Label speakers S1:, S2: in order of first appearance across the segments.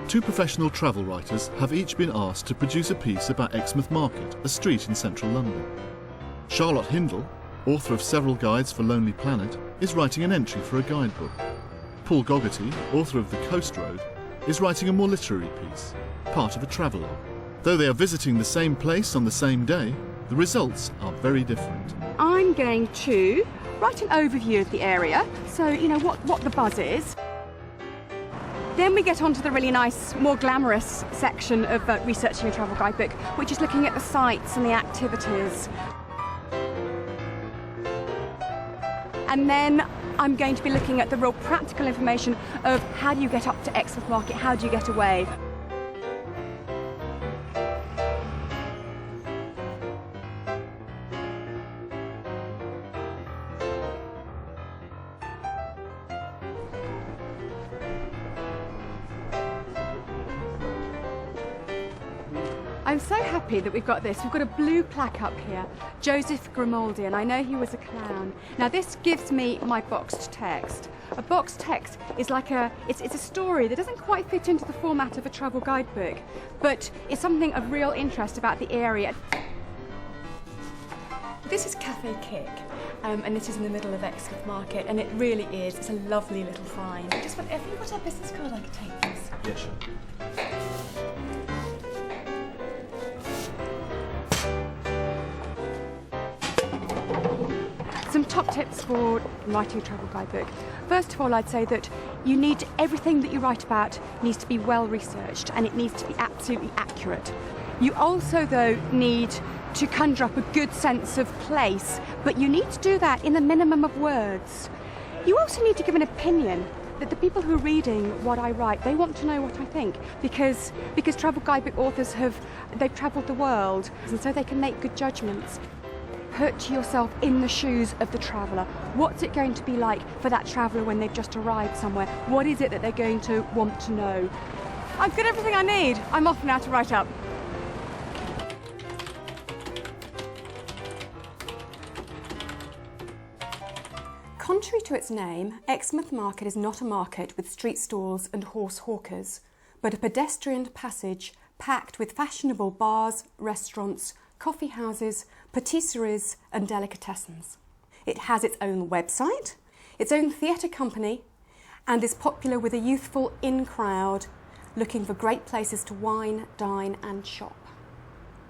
S1: Two professional travel writers have each been asked to produce a piece about Exmouth Market, a street in central London. Charlotte Hindle, author of several guides for Lonely Planet, is writing an entry for a guidebook. Paul Goggerty, author of The Coast Road, is writing a more literary piece, part of a travelogue. Though they are visiting the same place on the same day, the results are very different.
S2: I'm going to write an overview of the area, so you know what the buzz is. Then we get on to the really nice, more glamorous section of researching a travel guidebook, which is looking at the sites and the activities. And then I'm going to be looking at the real practical information of how do you get up to Exmouth Market, how do you get away. I'm so happy that we've got this. We've got a blue plaque up here, Joseph Grimaldi, and I know he was a clown. Now this gives me my boxed text. A boxed text is like it's a story that doesn't quite fit into the format of a travel guidebook, but it's something of real interest about the area. This is Cafe Kick, and this is in the middle of Exmouth Market, and it really is. It's a lovely little find. I just want, if you've got a business card, I could take this.
S1: Yeah, sure.
S2: Some top tips for writing a travel guidebook. First of all, I'd say that everything that you write about needs to be well researched and it needs to be absolutely accurate. You also, though, need to conjure up a good sense of place, but you need to do that in the minimum of words. You also need to give an opinion that the people who are reading what I write, they want to know what I think because travel guidebook authors they've travelled the world, and so they can make good judgments. Put yourself in the shoes of the traveller. What's it going to be like for that traveller when they've just arrived somewhere? What is it that they're going to want to know? I've got everything I need. I'm off now to write up. Contrary to its name, Exmouth Market is not a market with street stalls and horse hawkers, but a pedestrian passage packed with fashionable bars, restaurants, coffee houses, patisseries and delicatessens. It has its own website, its own theatre company, and is popular with a youthful in-crowd looking for great places to wine, dine and shop.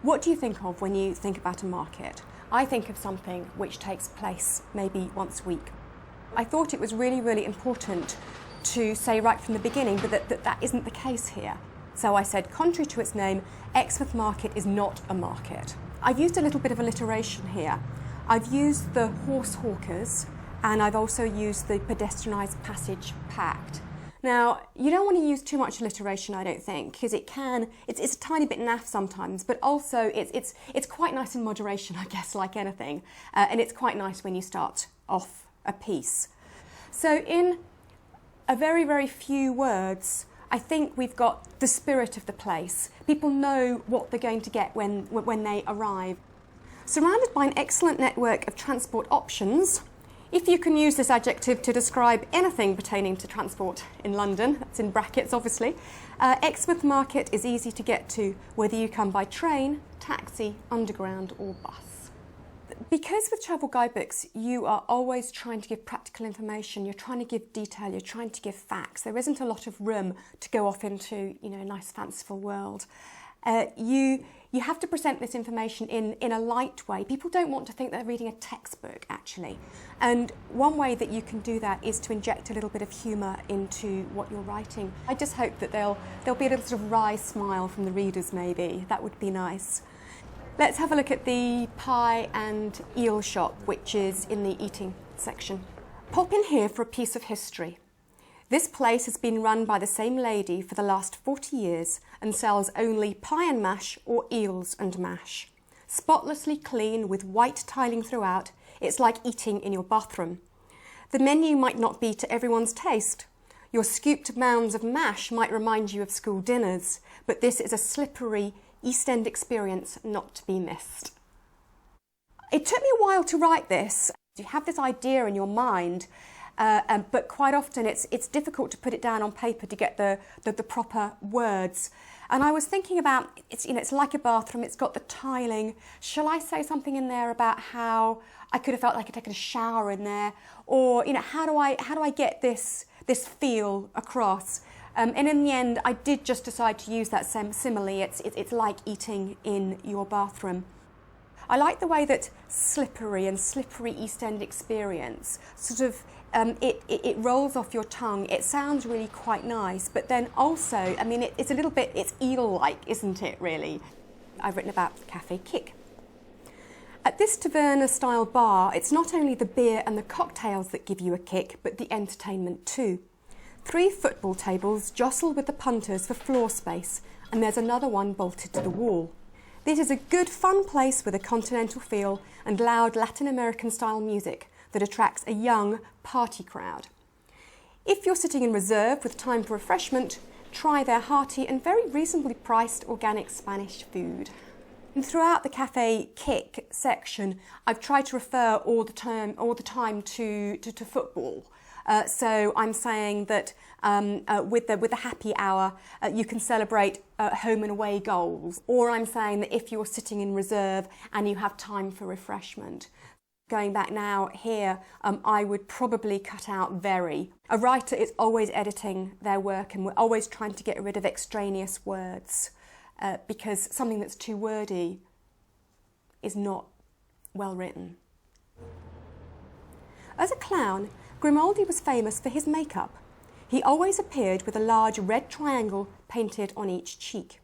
S2: What do you think of when you think about a market? I think of something which takes place maybe once a week. I thought it was really, really important to say right from the beginning that isn't the case here. So I said, contrary to its name, Exmouth Market is not a market. I've used a little bit of alliteration here. I've used the horse hawkers and I've also used the pedestrianised passage packed. Now, you don't want to use too much alliteration, I don't think, because it's a tiny bit naff sometimes, but also it's quite nice in moderation, I guess, like anything. And it's quite nice when you start off a piece. So in a very, very few words, I think we've got the spirit of the place. People know what they're going to get when they arrive. Surrounded by an excellent network of transport options, if you can use this adjective to describe anything pertaining to transport in London, that's in brackets obviously, Exmouth Market is easy to get to whether you come by train, taxi, underground or bus. Because with travel guidebooks you are always trying to give practical information, you're trying to give detail, you're trying to give facts. There isn't a lot of room to go off into a nice fanciful world. You have to present this information in a light way. People don't want to think they're reading a textbook actually. And one way that you can do that is to inject a little bit of humour into what you're writing. I just hope that there'll be a little sort of wry smile from the readers maybe. That would be nice. Let's have a look at the pie and eel shop, which is in the eating section. Pop in here for a piece of history. This place has been run by the same lady for the last 40 years and sells only pie and mash or eels and mash. Spotlessly clean with white tiling throughout, it's like eating in your bathroom. The menu might not be to everyone's taste. Your scooped mounds of mash might remind you of school dinners, but this is a slippery East End experience not to be missed. It took me a while to write this. You have this idea in your mind but quite often it's difficult to put it down on paper to get the proper words. And I was thinking about, it's like a bathroom, it's got the tiling. Shall I say something in there about how I could have felt like I could take a shower in there? Or, how do I get this feel across? And in the end, I did just decide to use that simile. It's like eating in your bathroom. I like the way that slippery East End experience sort of it rolls off your tongue. It sounds really quite nice, but then also, it's a little bit, it's eel-like, isn't it, really? I've written about the Cafe Kick. At this taverna-style bar, it's not only the beer and the cocktails that give you a kick, but the entertainment too. 3 football tables jostle with the punters for floor space, and there's another one bolted to the wall. This is a good, fun place with a continental feel and loud Latin American-style music that attracts a young party crowd. If you're sitting in reserve with time for refreshment, try their hearty and very reasonably priced organic Spanish food. And throughout the Cafe Kick section, I've tried to refer all the time to football. So I'm saying that with the happy hour, you can celebrate home and away goals. Or I'm saying that if you're sitting in reserve and you have time for refreshment. Going back now here, I would probably cut out very. A writer is always editing their work, and we're always trying to get rid of extraneous words because something that's too wordy is not well written. As a clown, Grimaldi was famous for his makeup. He always appeared with a large red triangle painted on each cheek.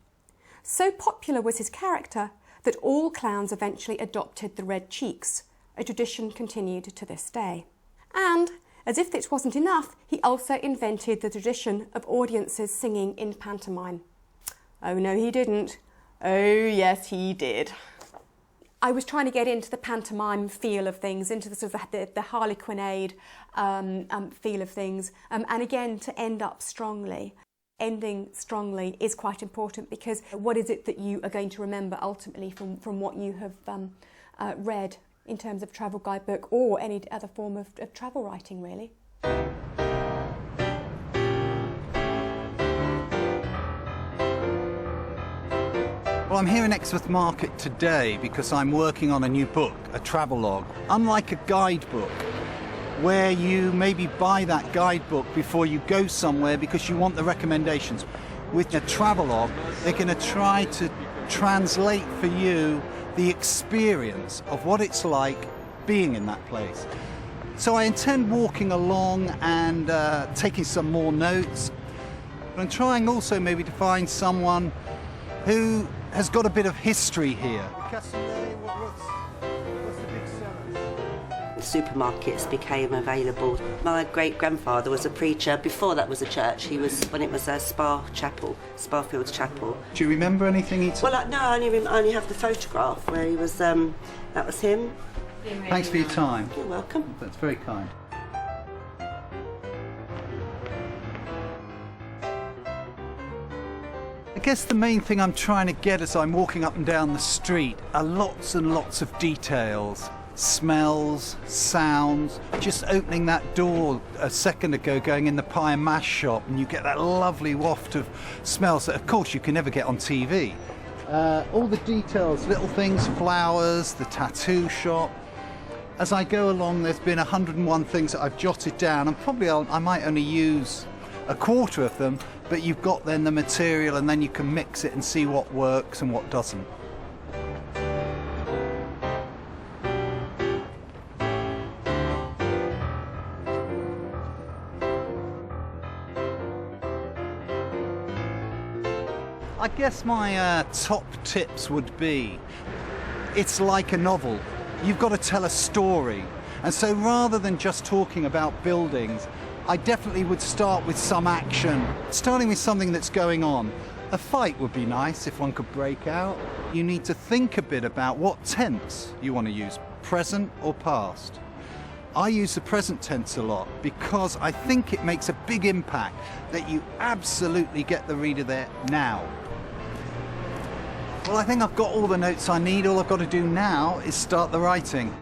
S2: So popular was his character that all clowns eventually adopted the red cheeks, a tradition continued to this day. And, as if this wasn't enough, he also invented the tradition of audiences singing in pantomime. Oh no, he didn't. Oh yes, he did. I was trying to get into the pantomime feel of things, into the sort of the harlequinade feel of things, and again to end up strongly. Ending strongly is quite important because what is it that you are going to remember ultimately from what you have read in terms of travel guidebook or any other form of travel writing, really?
S3: Well, I'm here in Exmouth Market today because I'm working on a new book, a travelogue. Unlike a guidebook, where you maybe buy that guidebook before you go somewhere because you want the recommendations, with a travelogue, they're going to try to translate for you the experience of what it's like being in that place. So I intend walking along and taking some more notes. But I'm trying also maybe to find someone who has got a bit of history here. What's the big seller?
S4: Supermarkets became available. My great-grandfather was a preacher. Before that was a church. He was, when it was a Spa Chapel, Sparfields Chapel.
S3: Do you remember anything he told?
S4: Well, no, I only have the photograph where he was, that was him.
S3: Thanks for your time.
S4: You're welcome.
S3: That's very kind. I guess the main thing I'm trying to get as I'm walking up and down the street are lots and lots of details. Smells, sounds. Just opening that door a second ago, going in the pie and mash shop, and you get that lovely waft of smells that of course you can never get on TV. All the details, little things, flowers, the tattoo shop. As I go along, there's been 101 things that I've jotted down, and probably I might only use a quarter of them, but you've got then the material and then you can mix it and see what works and what doesn't. I guess my top tips would be, it's like a novel. You've got to tell a story. And so rather than just talking about buildings, I definitely would start with some action, starting with something that's going on. A fight would be nice if one could break out. You need to think a bit about what tense you want to use, present or past. I use the present tense a lot because I think it makes a big impact that you absolutely get the reader there now. Well, I think I've got all the notes I need. All I've got to do now is start the writing.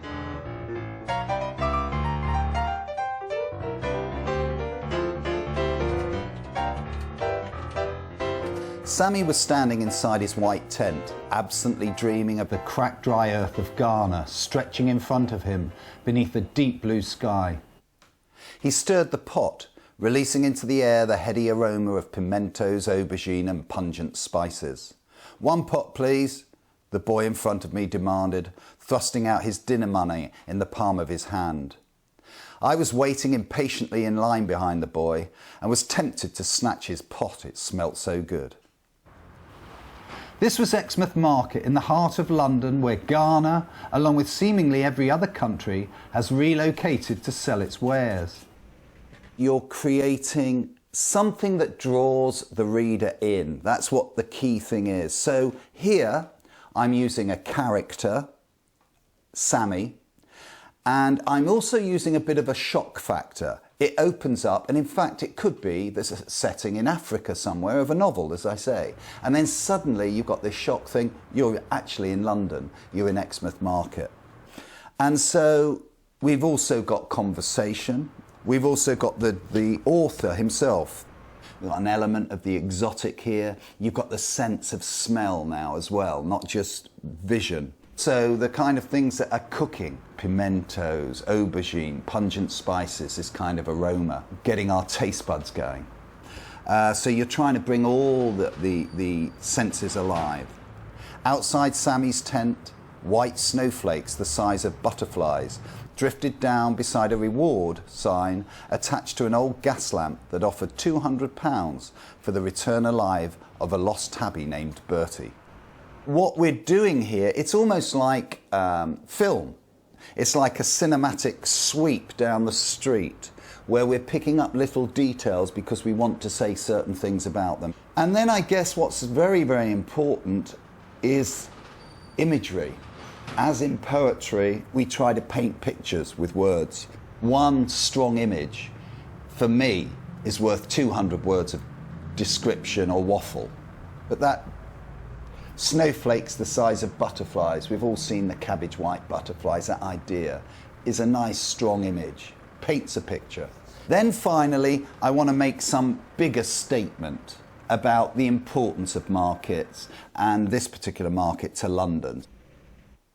S3: Sammy was standing inside his white tent, absently dreaming of the cracked dry earth of Ghana stretching in front of him beneath a deep blue sky. He stirred the pot, releasing into the air the heady aroma of pimentos, aubergine and pungent spices. "One pot, please," the boy in front of me demanded, thrusting out his dinner money in the palm of his hand. I was waiting impatiently in line behind the boy and was tempted to snatch his pot, it smelt so good. This was Exmouth Market in the heart of London, where Ghana, along with seemingly every other country, has relocated to sell its wares. You're creating something that draws the reader in. That's what the key thing is. So here I'm using a character, Sammy, and I'm also using a bit of a shock factor. It opens up, and in fact it could be there's a setting in Africa somewhere of a novel, as I say, and then suddenly you've got this shock thing, you're actually in London, you're in Exmouth Market. And so we've also got conversation, we've also got the author himself. We've got an element of the exotic here, you've got the sense of smell now as well, not just vision. So the kind of things that are cooking, pimentos, aubergine, pungent spices, this kind of aroma, getting our taste buds going. So you're trying to bring all the senses alive. Outside Sammy's tent, white snowflakes the size of butterflies drifted down beside a reward sign attached to an old gas lamp that offered £200 for the return alive of a lost tabby named Bertie. What we're doing here, it's almost like film. It's like a cinematic sweep down the street where we're picking up little details because we want to say certain things about them. And then I guess what's very, very important is imagery. As in poetry, we try to paint pictures with words. One strong image, for me, is worth 200 words of description or waffle. But that snowflakes the size of butterflies, we've all seen the cabbage white butterflies, that idea is a nice strong image, paints a picture. Then finally, I want to make some bigger statement about the importance of markets and this particular market to London.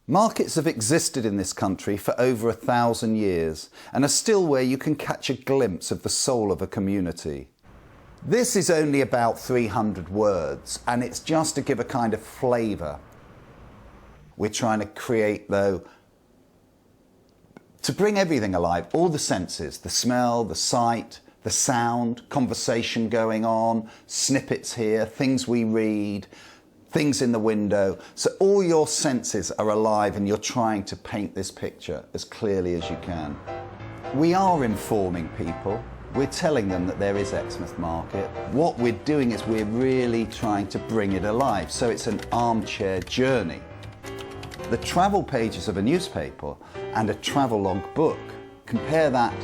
S3: Markets have existed in this country for over 1,000 years and are still where you can catch a glimpse of the soul of a community. This is only about 300 words, and it's just to give a kind of flavour. We're trying to create, though, to bring everything alive, all the senses, the smell, the sight, the sound, conversation going on, snippets here, things we read, things in the window. So all your senses are alive and you're trying to paint this picture as clearly as you can. We are informing people. We're telling them that there is Exmouth Market. What we're doing is we're really trying to bring it alive. So it's an armchair journey. The travel pages of a newspaper and a travelogue book, compare that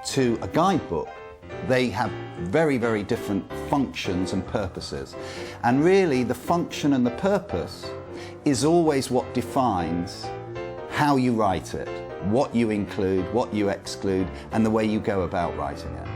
S3: to a guidebook. They have very, very different functions and purposes. And really the function and the purpose is always what defines how you write it, what you include, what you exclude, and the way you go about writing it.